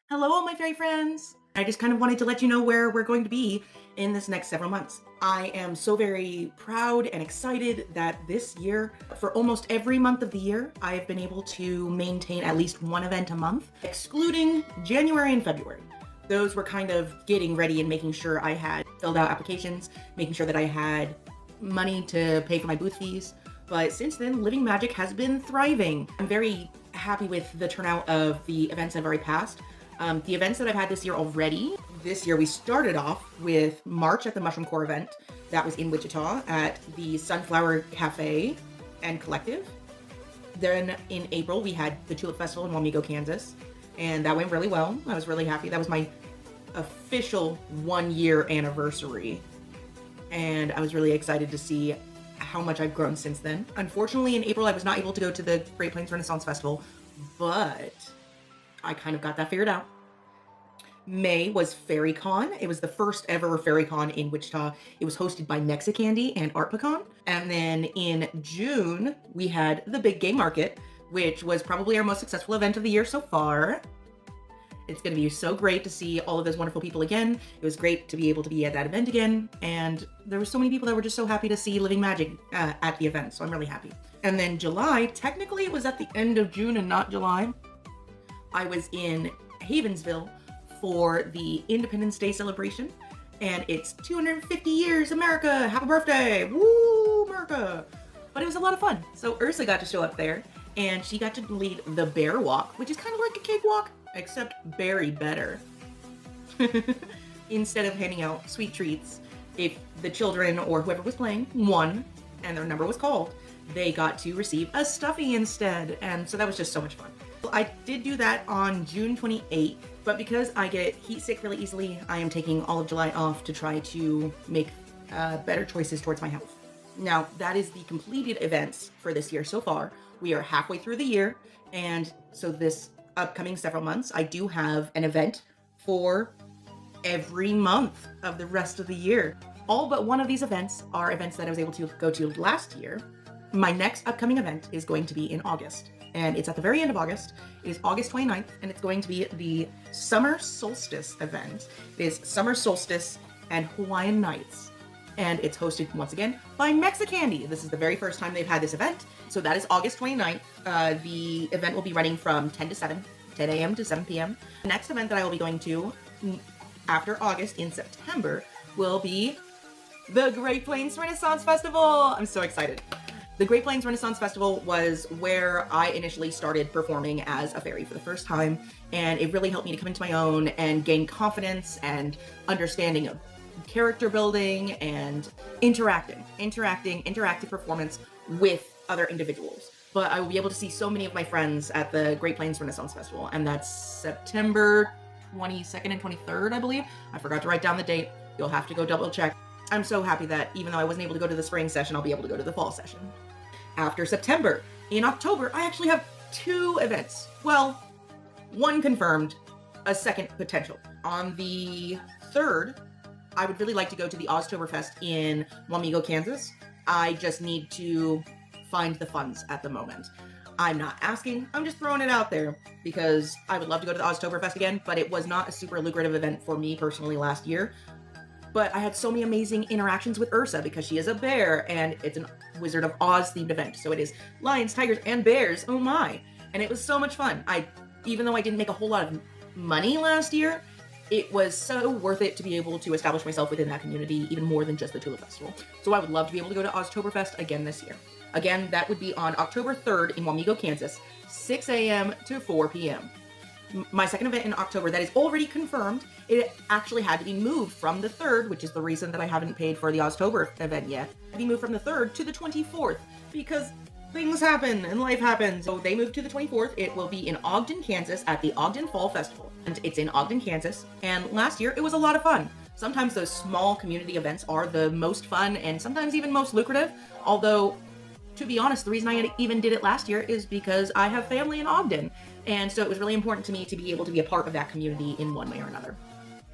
Hello, all my fairy friends! I just kind of wanted to let you know where we're going to be in this next several months. I am so very proud and excited that this year, for almost every month of the year, I have been able to maintain at least one event a month, excluding January and February. Those were kind of getting ready and making sure I had filled out applications, making sure that I had money to pay for my booth fees. But since then, Living Magic has been thriving. I'm very happy with the turnout of the events I've already passed. The events that I've had this year already, this year we started off with March at the Mushroom Core event. That was in Wichita at the Sunflower Cafe and Collective. Then in April, we had the Tulip Festival in Wamego, Kansas, and that went really well. I was really happy. That was my official 1-year anniversary, and I was really excited to see how much I've grown since then. Unfortunately, in April, I was not able to go to the Great Plains Renaissance Festival, but I kind of got that figured out. May was FairyCon. It was the first ever FairyCon in Wichita. It was hosted by Mexicandy and Art Pecan. And then in June, we had the Big Game Market, which was probably our most successful event of the year so far. It's going to be so great to see all of those wonderful people again. It was great to be able to be at that event again. And there were so many people that were just so happy to see Living Magic at the event. So I'm really happy. And then July, technically it was at the end of June and not July. I was in Havensville for the Independence Day celebration, and it's 250 years, America! Happy birthday! Woo, America! But it was a lot of fun. So Ursa got to show up there, and she got to lead the Bear Walk, which is kind of like a cakewalk, except berry better. Instead of handing out sweet treats, if the children or whoever was playing won, and their number was called, they got to receive a stuffy instead, and so that was just so much fun. I did do that on June 28th, but because I get heat sick really easily, I am taking all of July off to try to make better choices towards my health. Now, that is the completed events for this year so far. We are halfway through the year, and so this upcoming several months, I do have an event for every month of the rest of the year. All but one of these events are events that I was able to go to last year. My next upcoming event is going to be in August, and it's at the very end of August. It is August 29th, and it's going to be the Summer Solstice event. It is Summer Solstice and Hawaiian Nights, and it's hosted once again by Mexicandy. This is the very first time they've had this event, so that is August 29th. The event will be running from 10 a.m. to 7 p.m. The next event that I will be going to after August in September will be the Great Plains Renaissance Festival. I'm so excited. The Great Plains Renaissance Festival was where I initially started performing as a fairy for the first time, and it really helped me to come into my own and gain confidence and understanding of character building and interactive performance with other individuals. But I will be able to see so many of my friends at the Great Plains Renaissance Festival, and that's September 22nd and 23rd, I believe. I forgot to write down the date. You'll have to go double check. I'm so happy that even though I wasn't able to go to the spring session, I'll be able to go to the fall session. After September, in October, I actually have 2 events. Well, one confirmed, a second potential. On the 3rd, I would really like to go to the Oztoberfest in Wamego, Kansas. I just need to find the funds at the moment. I'm not asking, I'm just throwing it out there because I would love to go to the Oztoberfest again, but it was not a super lucrative event for me personally last year. But I had so many amazing interactions with Ursa because she is a bear, and it's a Wizard of Oz themed event. So it is lions, tigers, and bears. Oh my. And it was so much fun. Even though I didn't make a whole lot of money last year, it was so worth it to be able to establish myself within that community, even more than just the Tulip Festival. So I would love to be able to go to Oztoberfest again this year. Again, that would be on October 3rd in Wamego, Kansas, 6 a.m. to 4 p.m. My second event in October that is already confirmed, it actually had to be moved from the 3rd, which is the reason that I haven't paid for the Oztober event yet. It had to be moved from the 3rd to the 24th because things happen and life happens. So they moved to the 24th. It will be in Ogden, Kansas at the Ogden Fall Festival. And it's in Ogden, Kansas. And last year it was a lot of fun. Sometimes those small community events are the most fun and sometimes even most lucrative. Although, to be honest, the reason I even did it last year is because I have family in Ogden. And so it was really important to me to be able to be a part of that community in one way or another.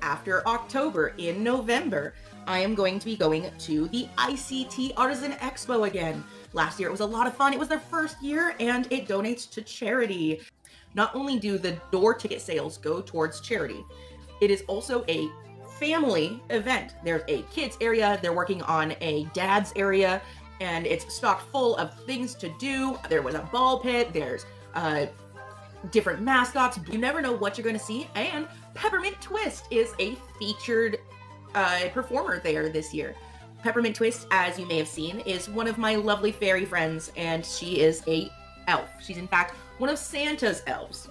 After October, in November, I am going to be going to the ICT Artisan Expo again. Last year it was a lot of fun. It was their first year and it donates to charity. not only do the door ticket sales go towards charity, it is also a family event. There's a kids area, they're working on a dad's area, and it's stocked full of things to do. There was a ball pit, there's different mascots. You never know what you're going to see. And Peppermint Twist is a featured performer there this year. Peppermint Twist, as you may have seen, is one of my lovely fairy friends, and she is a elf. She's in fact one of Santa's elves.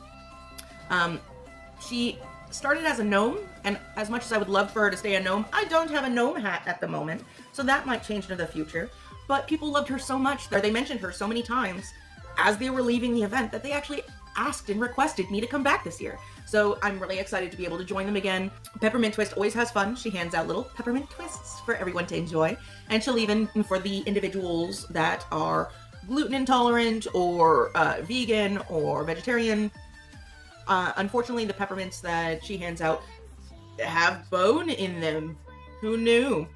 She started as a gnome, and as much as I would love for her to stay a gnome, I don't have a gnome hat at the moment, so that might change in the future. But people loved her so much that they mentioned her so many times as they were leaving the event that they actually asked and requested me to come back this year. So I'm really excited to be able to join them again. Peppermint Twist always has fun. She hands out little peppermint twists for everyone to enjoy. And she'll even, for the individuals that are gluten intolerant or vegan or vegetarian, unfortunately the peppermints that she hands out have bone in them. Who knew?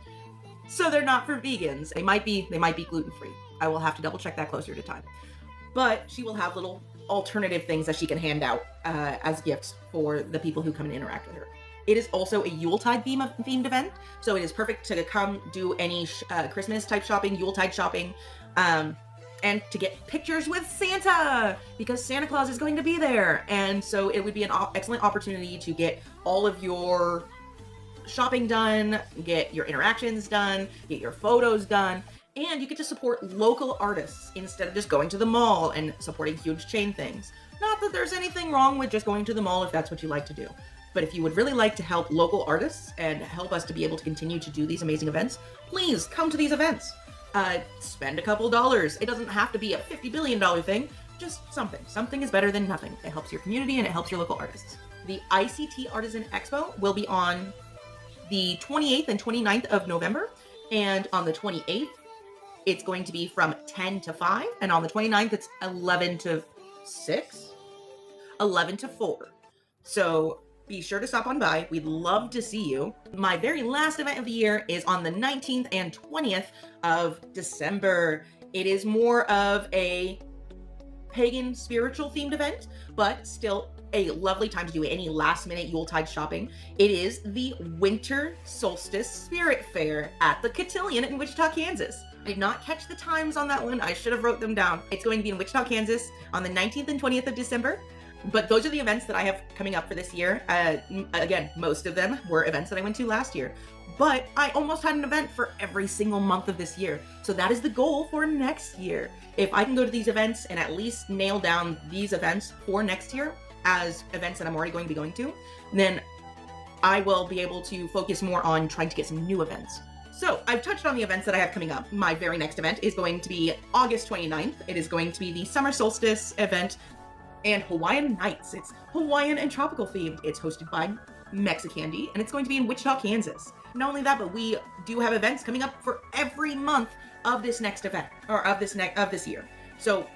So they're not for vegans. They might be gluten-free. I will have to double check that closer to time. But she will have little alternative things that she can hand out as gifts for the people who come and interact with her. It is also a Yuletide themed event, so it is perfect to come do any Christmas type shopping, Yuletide shopping, and to get pictures with Santa, because Santa Claus is going to be there. And so it would be an excellent opportunity to get all of your shopping done, get your interactions done, get your photos done, and you get to support local artists instead of just going to the mall and supporting huge chain things. Not that there's anything wrong with just going to the mall if that's what you like to do. But if you would really like to help local artists and help us to be able to continue to do these amazing events, please come to these events. Spend a couple dollars. It doesn't have to be a $50 billion thing, just something. Something is better than nothing. It helps your community and it helps your local artists. The ICT Artisan Expo will be on the 28th and 29th of November, and on the 28th, it's going to be from 10 to 5, and on the 29th, it's 11 to 6? 11 to 4. So be sure to stop on by. We'd love to see you. My very last event of the year is on the 19th and 20th of December. It is more of a pagan spiritual themed event, but still a lovely time to do any last minute Yuletide shopping. It is the Winter Solstice Spirit Fair at the Cotillion in Wichita, Kansas. I did not catch the times on that one. I should have wrote them down. It's going to be in Wichita, Kansas on the 19th and 20th of December. But those are the events that I have coming up for this year. Again, most of them were events that I went to last year. But I almost had an event for every single month of this year. So that is the goal for next year. If I can go to these events and at least nail down these events for next year as events that I'm already going to be going to, then I will be able to focus more on trying to get some new events. So I've touched on the events that I have coming up. My very next event is going to be August 29th. It is going to be the Summer Solstice event and Hawaiian Nights. It's Hawaiian and tropical themed. It's hosted by Mexicandy, and it's going to be in Wichita, Kansas. Not only that, but we do have events coming up for every month of this next event, or of this year. So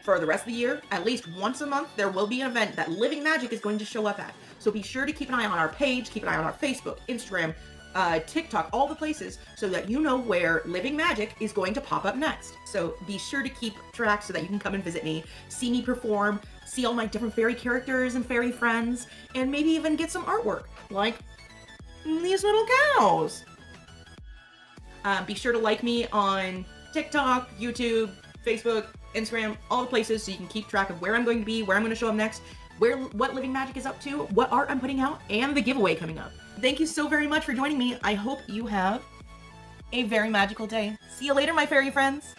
for the rest of the year, at least once a month, there will be an event that Living Magic is going to show up at. So be sure to keep an eye on our page, keep an eye on our Facebook, Instagram, TikTok, all the places, so that you know where Living Magic is going to pop up next. So be sure to keep track so that you can come and visit me, see me perform, see all my different fairy characters and fairy friends, and maybe even get some artwork, like these little cows. Be sure to like me on TikTok, YouTube, Facebook, Instagram, all the places, so you can keep track of where I'm going to be, where I'm going to show up next, what Living Magic is up to, what art I'm putting out, and the giveaway coming up. Thank you so very much for joining me. I hope you have a very magical day. See you later, my fairy friends.